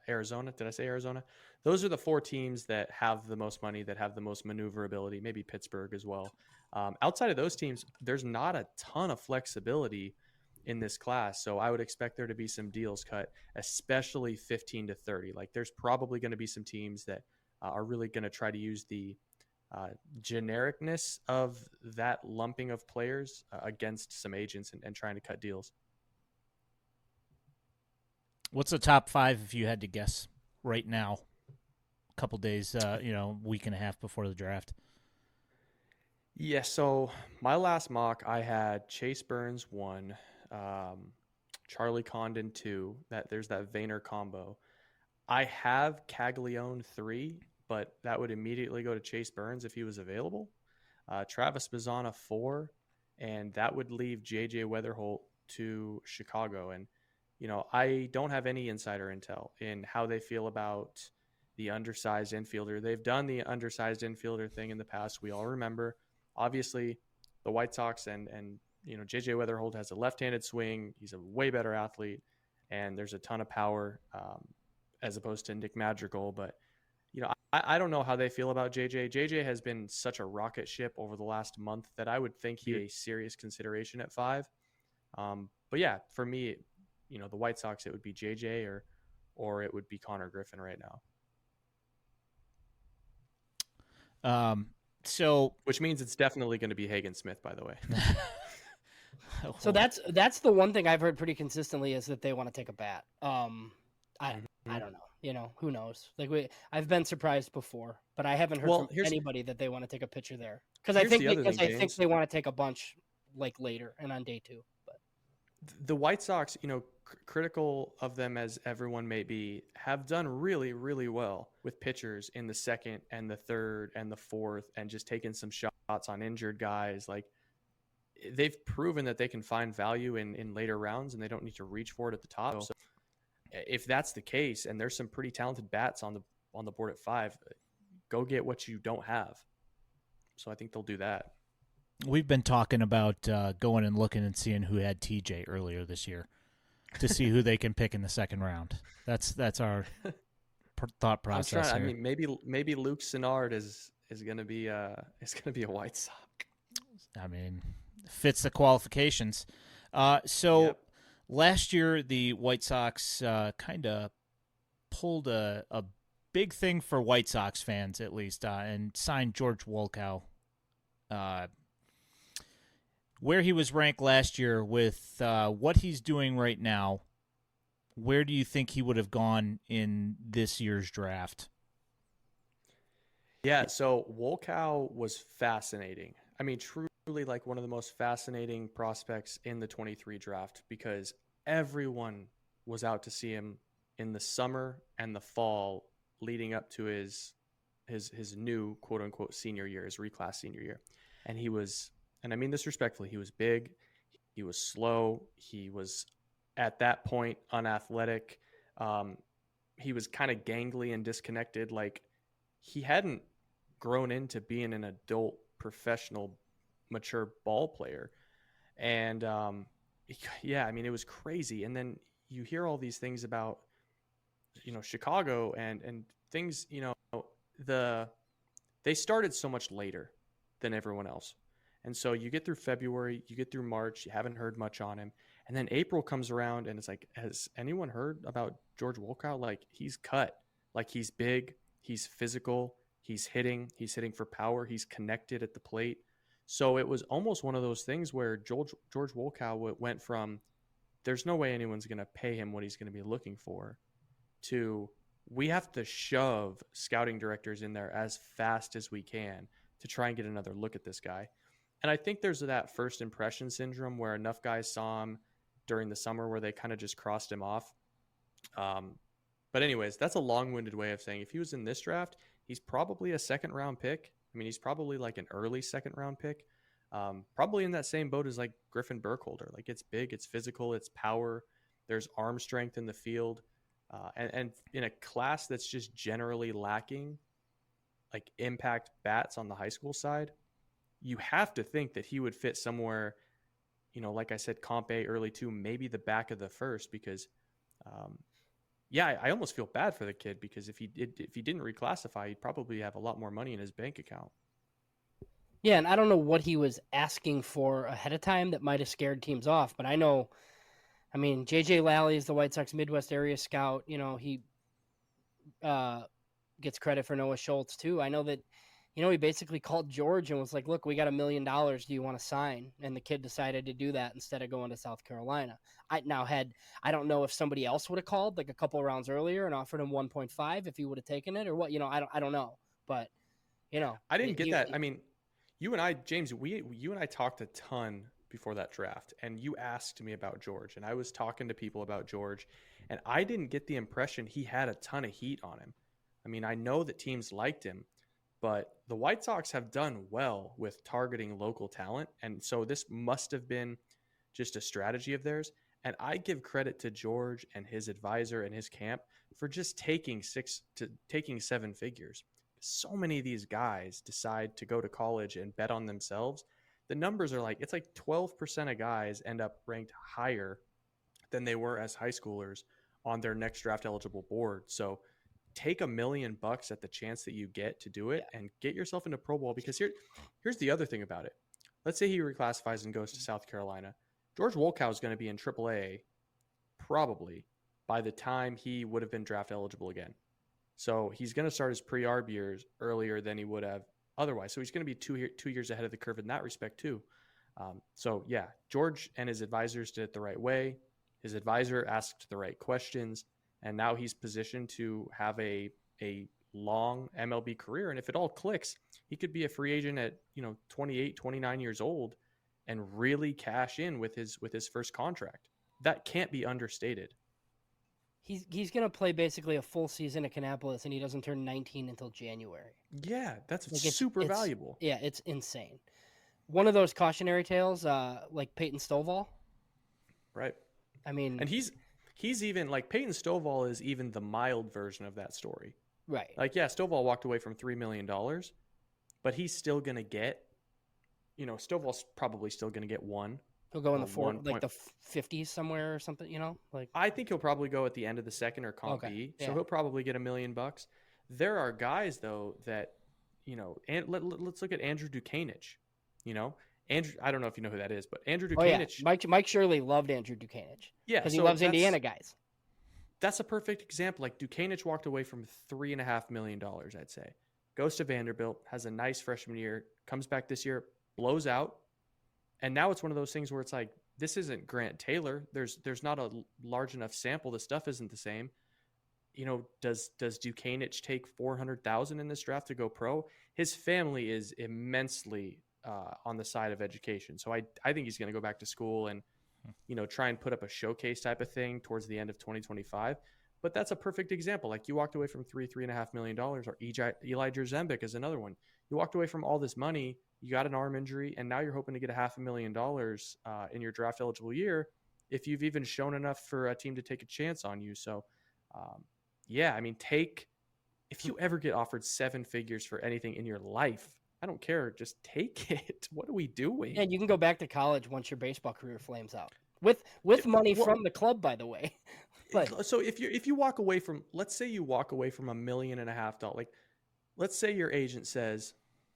Arizona. Did I say Arizona? Those are the 4 teams that have the most money, that have the most maneuverability. Maybe Pittsburgh as well. Outside of those teams, there's not a ton of flexibility in this class. So I would expect there to be some deals cut, especially 15 to 30. Like there's probably going to be some teams that are really going to try to use the genericness of that lumping of players against some agents and trying to cut deals. What's the top 5 if you had to guess right now? A couple days, week and a half before the draft. Yeah, so my last mock, I had Chase Burns 1, Charlie Condon 2. There's that Vayner combo. I have Caglione 3, but that would immediately go to Chase Burns if he was available. Travis Mazzana 4, and that would leave JJ Weatherholt to Chicago. And I don't have any insider intel in how they feel about the undersized infielder. They've done the undersized infielder thing in the past. We all remember. Obviously, the White Sox and JJ Weatherholt has a left-handed swing. He's a way better athlete, and there's a ton of power as opposed to Nick Madrigal. But I don't know how they feel about JJ. JJ has been such a rocket ship over the last month that I would think he's a serious consideration at 5. But yeah, for me, the White Sox, it would be JJ or it would be Connor Griffin right now. So, which means it's definitely going to be Hagen Smith, by the way. So that's the one thing I've heard pretty consistently is that they want to take a bat. I don't know. Who knows? Like I've been surprised before, but I haven't heard from anybody that they want to take a pitcher there. Because I think they want to take a bunch like later and on day 2. But the White Sox, critical of them as everyone may be, have done really, really well with pitchers in the 2nd and the 3rd and the 4th, and just taking some shots on injured guys. Like they've proven that they can find value in later rounds, and they don't need to reach for it at the top. So if that's the case, and there's some pretty talented bats on the board at 5, go get what you don't have. So I think they'll do that. We've been talking about going and looking and seeing who had TJ earlier this year to see who they can pick in the 2nd round. That's our thought process. I mean, maybe Luke Sennard is going to be a White Sox. I mean, fits the qualifications. Yep. Last year the White Sox kind of pulled a big thing for White Sox fans, at least, and signed George Wolkow. Where he was ranked last year with what he's doing right now, where do you think he would have gone in this year's draft? Yeah, so Wolkow was fascinating. I mean, truly like one of the most fascinating prospects in the 23 draft, because everyone was out to see him in the summer and the fall leading up to his new quote unquote senior year, his reclass senior year. And he was, and I mean this respectfully, he was big, he was slow, he was at that point unathletic. He was kind of gangly and disconnected. Like he hadn't grown into being an adult professional mature ball player. And yeah, I mean, it was crazy. And then you hear all these things about, Chicago and things, they started so much later than everyone else. And so you get through February, you get through March, you haven't heard much on him. And then April comes around and it's like, has anyone heard about George Wolkow? Like he's cut, like he's big, he's physical, he's hitting for power, he's connected at the plate. So it was almost one of those things where George Wolkow went from there's no way anyone's going to pay him what he's going to be looking for to we have to shove scouting directors in there as fast as we can to try and get another look at this guy. And I think there's that first impression syndrome where enough guys saw him during the summer where they kind of just crossed him off. But But anyways, that's a long-winded way of saying if he was in this draft, he's probably a second-round pick. I mean, he's probably like an early second-round pick. Probably in that same boat as like Griffin Burkholder. Like it's big, it's physical, it's power. There's arm strength in the field, and in a class that's just generally lacking like impact bats on the high school side, you have to think that he would fit somewhere, like I said, comp A early 2, maybe the back of the first, because I almost feel bad for the kid, because if he didn't reclassify, he'd probably have a lot more money in his bank account. Yeah, and I don't know what he was asking for ahead of time that might have scared teams off, but I mean, JJ Lally is the White Sox Midwest area scout. He gets credit for Noah Schultz too. I know that, he basically called George and was like, look, we got $1 million. Do you want to sign? And the kid decided to do that instead of going to South Carolina. I don't know if somebody else would have called like a couple of rounds earlier and offered him 1.5 if he would have taken it or what, I don't know. But, I didn't get that. I mean, you and I, James, you and I talked a ton before that draft, and you asked me about George, and I was talking to people about George, and I didn't get the impression he had a ton of heat on him. I mean, I know that teams liked him, but the White Sox have done well with targeting local talent, and so this must have been just a strategy of theirs. And I give credit to George and his advisor and his camp for just taking 7 figures. So many of these guys decide to go to college and bet on themselves. The numbers are it's like 12% of guys end up ranked higher than they were as high schoolers on their next draft eligible board. So take $1 million at the chance that you get to do it and get yourself into pro ball, because here's the other thing about it. Let's say he reclassifies and goes to South Carolina. George Wolkow is going to be in AAA probably by the time he would have been draft eligible again. So he's going to start his pre-arb years earlier than he would have otherwise. So he's going to be 2 years ahead of the curve in that respect too. George and his advisors did it the right way. His advisor asked the right questions, and now he's positioned to have a long MLB career. And if it all clicks, he could be a free agent at 28, 29 years old and really cash in with his first contract. That can't be understated. He's going to play basically a full season at Kannapolis, and he doesn't turn 19 until January. Yeah, that's super valuable. Yeah, it's insane. One of those cautionary tales, like Peyton Stovall. Right. I mean, and he's even like Peyton Stovall is even the mild version of that story. Right. Stovall walked away from $3 million, but he's still going to get, Stovall's probably still going to get one. He'll go in the the 50s somewhere or something, I think he'll probably go at the end of the second or comp B. So he'll probably get $1 million. There are guys though that, and let's look at Andrew Dukanich. Andrew, I don't know if you know who that is, but Andrew Dukanich. Oh, yeah. Mike Shirley loved Andrew Dukanich. Yeah, because he loves Indiana guys. That's a perfect example. Like Dukanich walked away from $3.5 million, I'd say. Goes to Vanderbilt, has a nice freshman year, comes back this year, blows out. And now it's one of those things where it's like, this isn't Grant Taylor. There's not a large enough sample. The stuff isn't the same. Does Dukanich take $400,000 in this draft to go pro? His family is immensely on the side of education. So I think he's going to go back to school and, try and put up a showcase type of thing towards the end of 2025. But that's a perfect example. Like you walked away from $3.5 million, or Elijah Zembic is another one. You walked away from all this money, you got an arm injury, and now you're hoping to get $500,000 in your draft eligible year if you've even shown enough for a team to take a chance on you. So, if you ever get offered 7 figures for anything in your life, I don't care. Just take it. What are we doing? And you can go back to college once your baseball career flames out with money from the club, by the way. But so if you walk away from, let's say you walk away from $1.5 million, like let's say your agent says,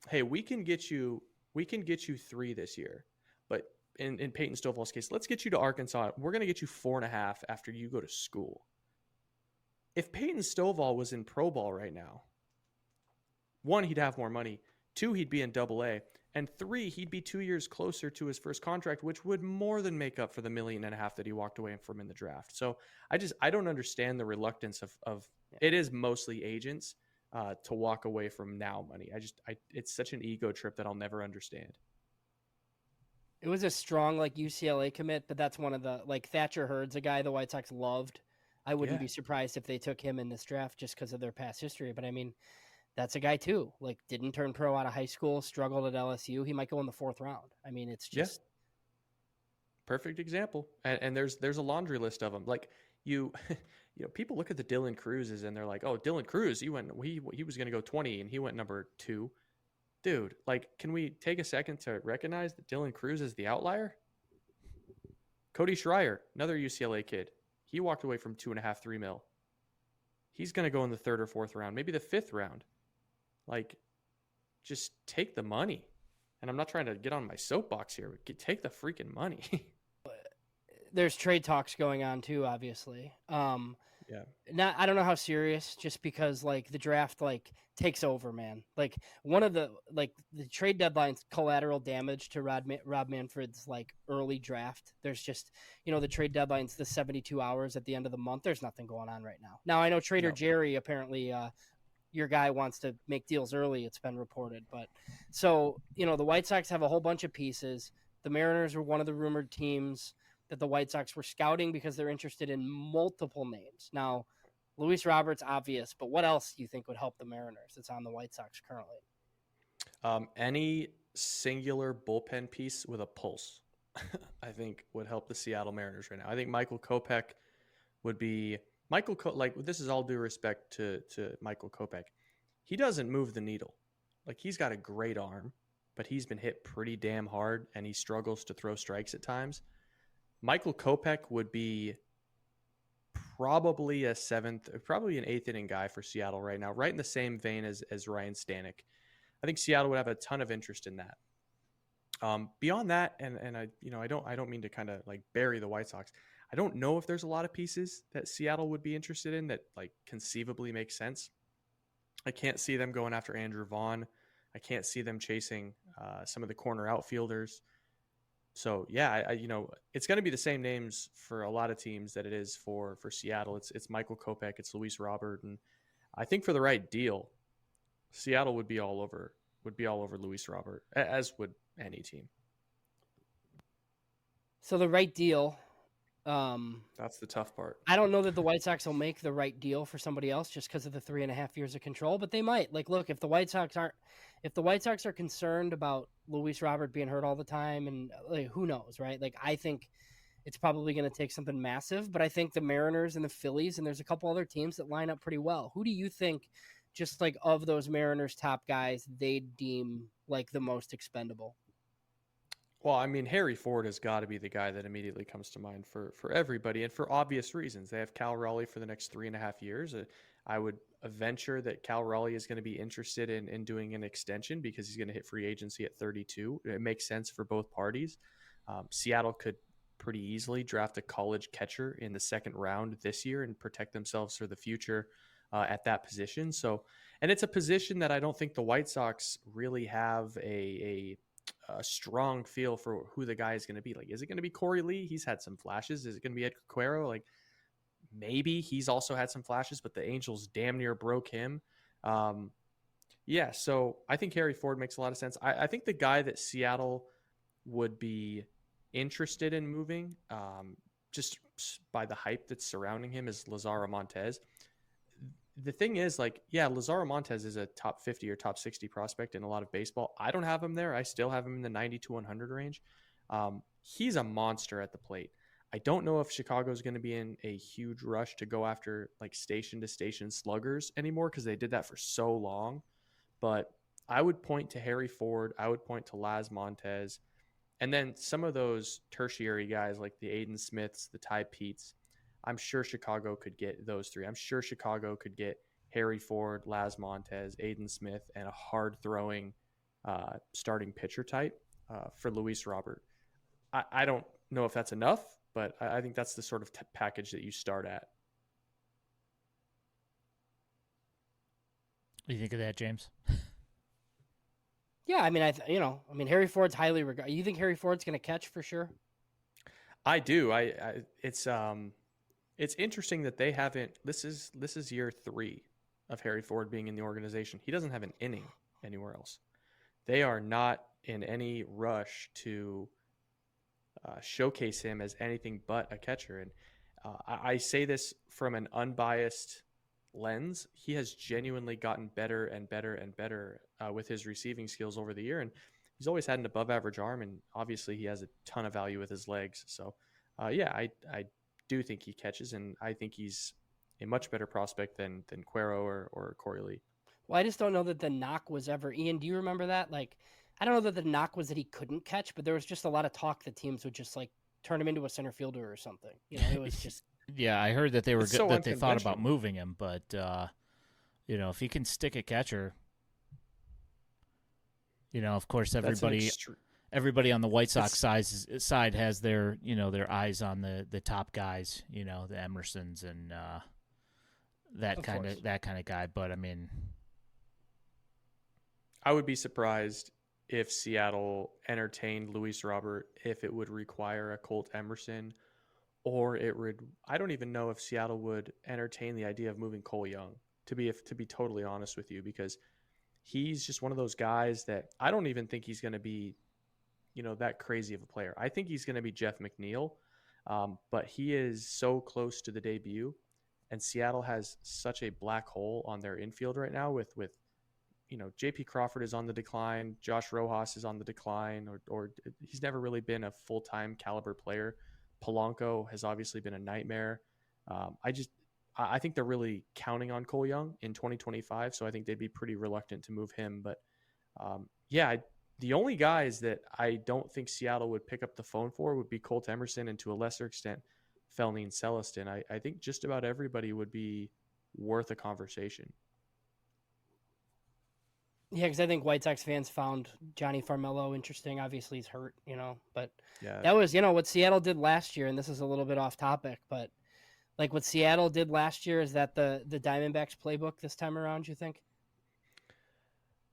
hey, we can get you 3 this year, but in Peyton Stovall's case, let's get you to Arkansas. We're going to get you 4.5 after you go to school. If Peyton Stovall was in pro ball right now, 1, he'd have more money. 2, he'd be in AA. And 3, he'd be 2 years closer to his first contract, which would more than make up for the $1.5 million that he walked away from in the draft. So I don't understand the reluctance of it is mostly agents to walk away from now money. It's such an ego trip that I'll never understand. It was a strong UCLA commit, but that's one of the Thatcher Hurd's a guy the White Sox loved. I wouldn't Yeah. be surprised if they took him in this draft just because of their past history. But I mean, that's a guy too. Like, didn't turn pro out of high school, struggled at LSU. He might go in the 4th round. I mean, it's Yeah. just Perfect example. And there's a laundry list of them. Like you, people look at the Dylan Cruzes and they're like, oh, Dylan Cruz, he was going to go 20 and he went number 2. Dude, like, can we take a second to recognize that Dylan Cruz is the outlier? Cody Schreier, another UCLA kid, he walked away from 2.5, 3 mil. He's going to go in the 3rd or 4th round, maybe the 5th round. Like, just take the money. And I'm not trying to get on my soapbox here, but take the freaking money. there's trade talks going on too, obviously. Yeah. I don't know how serious, just because like the draft like takes over, man. Like one of the trade deadline's collateral damage to Rob Manfred's like early draft. There's just the trade deadline's the 72 hours at the end of the month. There's nothing going on right now. Now I know Trader No. Jerry apparently your guy wants to make deals early, it's been reported. But so, the White Sox have a whole bunch of pieces. The Mariners were one of the rumored teams that the White Sox were scouting because they're interested in multiple names. Now, Luis Roberts, obvious, but what else do you think would help the Mariners that's on the White Sox currently? Any singular bullpen piece with a pulse, I think, would help the Seattle Mariners right now. I think Michael Kopech would be like, this is all due respect to Michael Kopech. He doesn't move the needle. Like, he's got a great arm, but he's been hit pretty damn hard and he struggles to throw strikes at times. Michael Kopech would be probably a 7th, probably an 8th inning guy for Seattle right now, right in the same vein as Ryan Stanek. I think Seattle would have a ton of interest in that. Beyond that, and I don't mean to kind of like bury the White Sox. I don't know if there's a lot of pieces that Seattle would be interested in that like conceivably make sense. I can't see them going after Andrew Vaughn. I can't see them chasing some of the corner outfielders. So yeah, it's going to be the same names for a lot of teams that it is for Seattle. It's Michael Kopech, it's Luis Robert, and I think for the right deal, Seattle would be all over Luis Robert, as would any team. So the right deal. That's the tough part. I don't know that the White Sox will make the right deal for somebody else just because of the 3.5 years of control, but they might. Like, look, if the White Sox are concerned about Luis Robert being hurt all the time, and like, who knows, right? Like, I think it's probably going to take something massive, but I think the Mariners and the Phillies, and there's a couple other teams that line up pretty well. Who do you think, just like of those Mariners top guys, they deem like the most expendable? Well, I mean, Harry Ford has got to be the guy that immediately comes to mind for everybody, and for obvious reasons. They have Cal Raleigh for the next 3.5 years. I would venture that Cal Raleigh is going to be interested in doing an extension because he's going to hit free agency at 32. It makes sense for both parties. Seattle could pretty easily draft a college catcher in the 2nd round this year and protect themselves for the future at that position. So, and it's a position that I don't think the White Sox really have a strong feel for who the guy is going to be. Like, is it going to be Corey Lee? He's had some flashes. Is it going to be Edgar Cuero? Like, maybe he's also had some flashes, but the Angels damn near broke him. Yeah, so I think Harry Ford makes a lot of sense. I think the guy that Seattle would be interested in moving, just by the hype that's surrounding him, is Lazaro Montez. The thing is, like, yeah, Lazaro Montez is a top 50 or top 60 prospect in a lot of baseball. I don't have him there. I still have him in the 90 to 100 range. He's a monster at the plate. I don't know if Chicago is going to be in a huge rush to go after like station to station sluggers anymore because they did that for so long. But I would point to Harry Ford. I would point to Laz Montez. And then some of those tertiary guys like the Aiden Smiths, the Ty Peets. I'm sure Chicago could get those 3. I'm sure Chicago could get Harry Ford, Laz Montez, Aiden Smith, and a hard-throwing starting pitcher type for Luis Robert. I don't know if that's enough, but I think that's the sort of package that you start at. What do you think of that, James? Yeah, I mean, Harry Ford's highly regarded. You think Harry Ford's going to catch for sure? I do. It's interesting that they haven't. This is year 3 of Harry Ford being in the organization. He doesn't have an inning anywhere else. They are not in any rush to showcase him as anything but a catcher. And I say this from an unbiased lens. He has genuinely gotten better and better and better with his receiving skills over the year, and he's always had an above-average arm, and obviously he has a ton of value with his legs. So, I do think he catches, and I think he's a much better prospect than Cuero or Corey Lee. Well, I just don't know that the knock was ever. Ian, do you remember that? Like, I don't know that the knock was that he couldn't catch, but there was just a lot of talk that teams would just like turn him into a center fielder or something. It was just. Yeah, I heard that they were It's so that they thought about unconventional. moving him, but if he can stick a catcher, of course That's an everybody on the White Sox it's side has their eyes on the top guys, the Emersons and Of course. that kind of guy. But I mean, I would be surprised if Seattle entertained Luis Robert if it would require a Colt Emerson, or it would. I don't even know if Seattle would entertain the idea of moving Cole Young. To be totally honest with you, because he's just one of those guys that I don't even think he's going to be, that crazy of a player. I think he's going to be Jeff McNeil, but he is so close to the debut, and Seattle has such a black hole on their infield right now with J.P. Crawford is on the decline. Josh Rojas is on the decline, or he's never really been a full-time caliber player. Polanco has obviously been a nightmare. I think they're really counting on Cole Young in 2025, so I think they'd be pretty reluctant to move him. But the only guys that I don't think Seattle would pick up the phone for would be Colt Emerson and to a lesser extent Felny and Celestin. I think just about everybody would be worth a conversation. Yeah, because I think White Sox fans found Johnny Farmelo interesting. Obviously, he's hurt, but Yeah, that was, what Seattle did last year, and this is a little bit off topic, but like what Seattle did last year, is that the Diamondbacks playbook this time around, you think?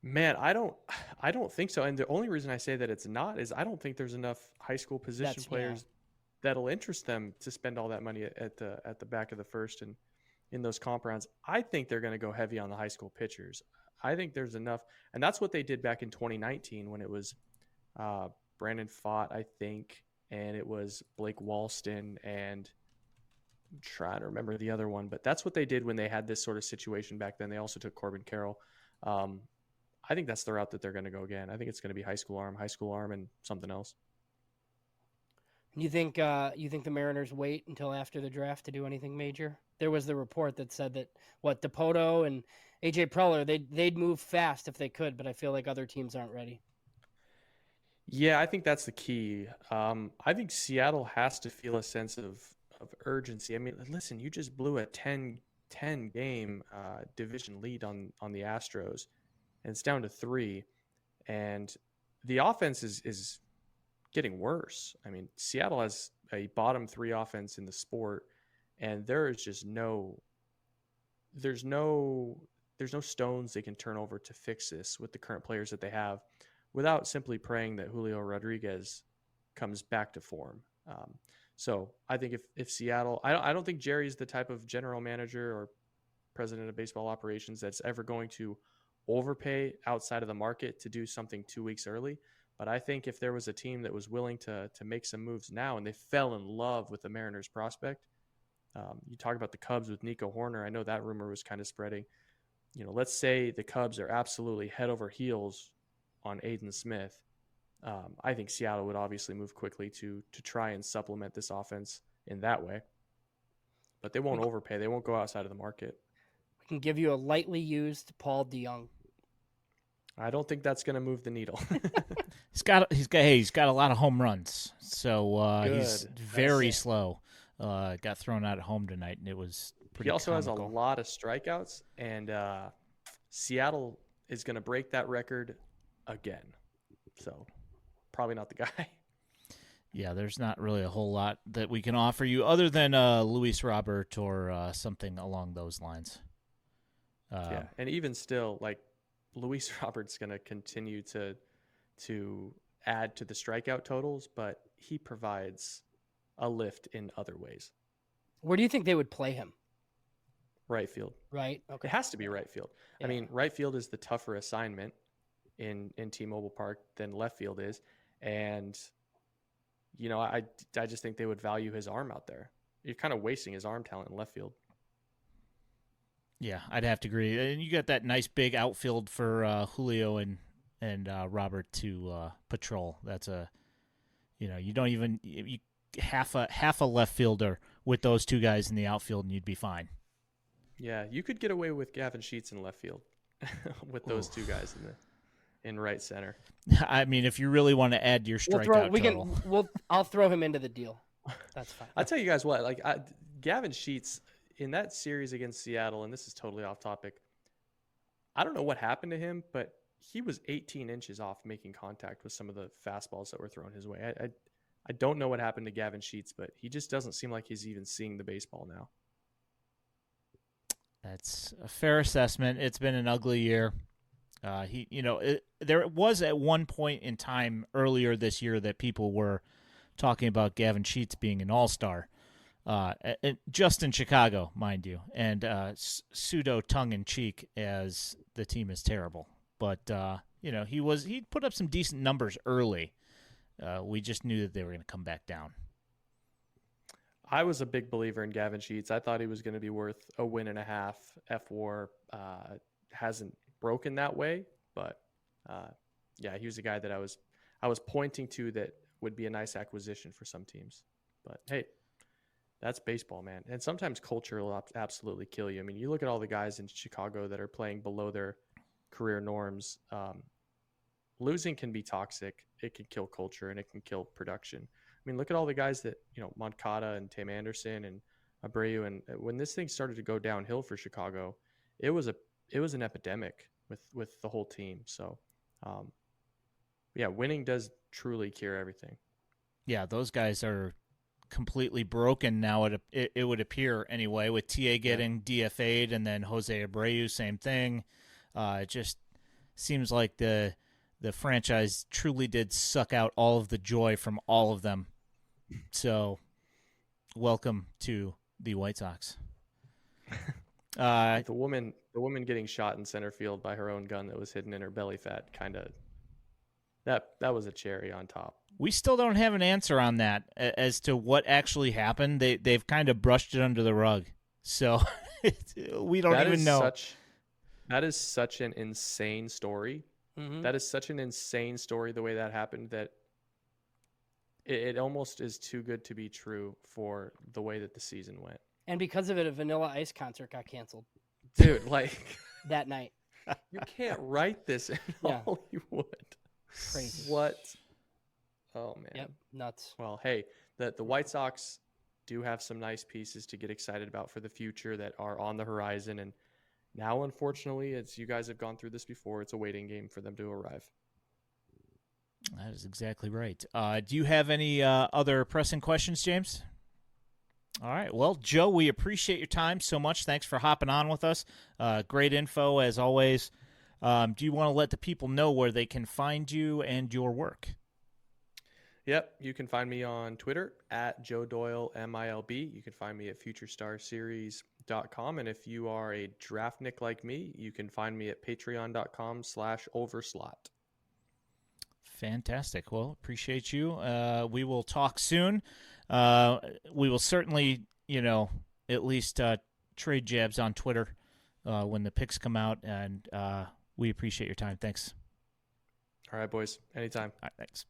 man, I don't think so. And the only reason I say that it's not is I don't think there's enough high school position players that'll interest them to spend all that money at the back of the first and in those comp rounds. I think they're going to go heavy on the high school pitchers. I think there's enough, and that's what they did back in 2019 when it was Brandon Pfaadt, I think, and it was Blake Walston, and I'm trying to remember the other one, but that's what they did when they had this sort of situation back then. They also took Corbin Carroll. I think that's the route that they're going to go again. I think it's going to be high school arm, and something else. You think the Mariners wait until after the draft to do anything major? There was the report that said that DePoto and AJ Preller they'd move fast if they could, but I feel like other teams aren't ready. Yeah, I think that's the key. I think Seattle has to feel a sense of urgency. I mean, listen, you just blew a 10 game division lead on the Astros, and it's down to 3, and the offense is getting worse. I mean, Seattle has a bottom 3 offense in the sport, and there's no stones they can turn over to fix this with the current players that they have, without simply praying that Julio Rodriguez comes back to form. So I think if Seattle, I don't think Jerry's the type of general manager or president of baseball operations that's ever going to overpay outside of the market to do something 2 weeks early. But I think if there was a team that was willing to make some moves now and they fell in love with the Mariners prospect, you talk about the Cubs with Nico Horner. I know that rumor was kind of spreading. Let's say the Cubs are absolutely head over heels on Aiden Smith. I think Seattle would obviously move quickly to try and supplement this offense in that way. But they won't overpay. They won't go outside of the market. We can give you a lightly used Paul DeYoung. I don't think that's going to move the needle. he's got a lot of home runs, so he's very slow. Got thrown out at home tonight, and it was pretty. He also comical. has a lot of strikeouts, and Seattle is going to break that record again. So probably not the guy. Yeah, there's not really a whole lot that we can offer you other than Luis Robert or something along those lines. Yeah, and even still, like, Luis Robert's going to continue to add to the strikeout totals, but he provides a lift in other ways. Where do you think they would play him? Right field. Right. Okay. It has to be right field. Yeah. I mean, right field is the tougher assignment in T-Mobile Park than left field is, and I just think they would value his arm out there. you're kind of wasting his arm talent in left field. Yeah, I'd have to agree. And you got that nice big outfield for Julio and Robert to patrol. That's you don't even half a left fielder with those two guys in the outfield, and you'd be fine. Yeah, you could get away with Gavin Sheets in left field with those two guys in right center. I mean, if you really want to add to your strikeout total. I'll throw him into the deal. That's fine. I'll tell you guys what, like Gavin Sheets in that series against Seattle, and this is totally off topic. I don't know what happened to him, but he was 18 inches off making contact with some of the fastballs that were thrown his way. I don't know what happened to Gavin Sheets, but he just doesn't seem like he's even seeing the baseball now. That's a fair assessment. It's been an ugly year. There was at one point in time earlier this year that people were talking about Gavin Sheets being an all-star, just in Chicago, mind you, and pseudo tongue-in-cheek as the team is terrible. But he put up some decent numbers early. We just knew that they were going to come back down. I was a big believer in Gavin Sheets. I thought he was going to be worth a win and a half. F-WAR hasn't broken that way, but he was a guy that I was pointing to that would be a nice acquisition for some teams. But hey, that's baseball, man. And sometimes culture will absolutely kill you. I mean, you look at all the guys in Chicago that are playing below their career norms. Losing can be toxic. It can kill culture and it can kill production. I mean, look at all the guys that, Moncada and Tim Anderson and Abreu. And when this thing started to go downhill for Chicago, it was an epidemic with the whole team. So, winning does truly cure everything. Yeah, those guys are completely broken now. It would appear anyway, with TA getting DFA'd and then Jose Abreu, same thing. It just seems like the franchise truly did suck out all of the joy from all of them. So, welcome to the White Sox. The woman getting shot in center field by her own gun that was hidden in her belly fat, that was a cherry on top. We still don't have an answer on that as to what actually happened. They've kind of brushed it under the rug, so we don't even know. That is such an insane story. Mm-hmm. That is such an insane story, the way that happened, that it almost is too good to be true for the way that the season went. And because of it, a Vanilla Ice concert got canceled. Dude, that night. You can't write this in Hollywood. Crazy. What? Oh, man. Yep, nuts. Well, hey, the White Sox do have some nice pieces to get excited about for the future that are on the horizon. And now, unfortunately, you guys have gone through this before. It's a waiting game for them to arrive. That is exactly right. Do you have any other pressing questions, James? All right. Well, Joe, we appreciate your time so much. Thanks for hopping on with us. Great info, as always. Do you want to let the people know where they can find you and your work? Yep. You can find me on Twitter at Joe Doyle MILB. You can find me at FutureStarSeries.com. And if you are a draftnik like me, you can find me at Patreon.com/overslot. Fantastic. Well, appreciate you. We will talk soon. We will certainly, at least trade jabs on Twitter when the picks come out, and we appreciate your time. Thanks. All right, boys. Anytime. All right, thanks.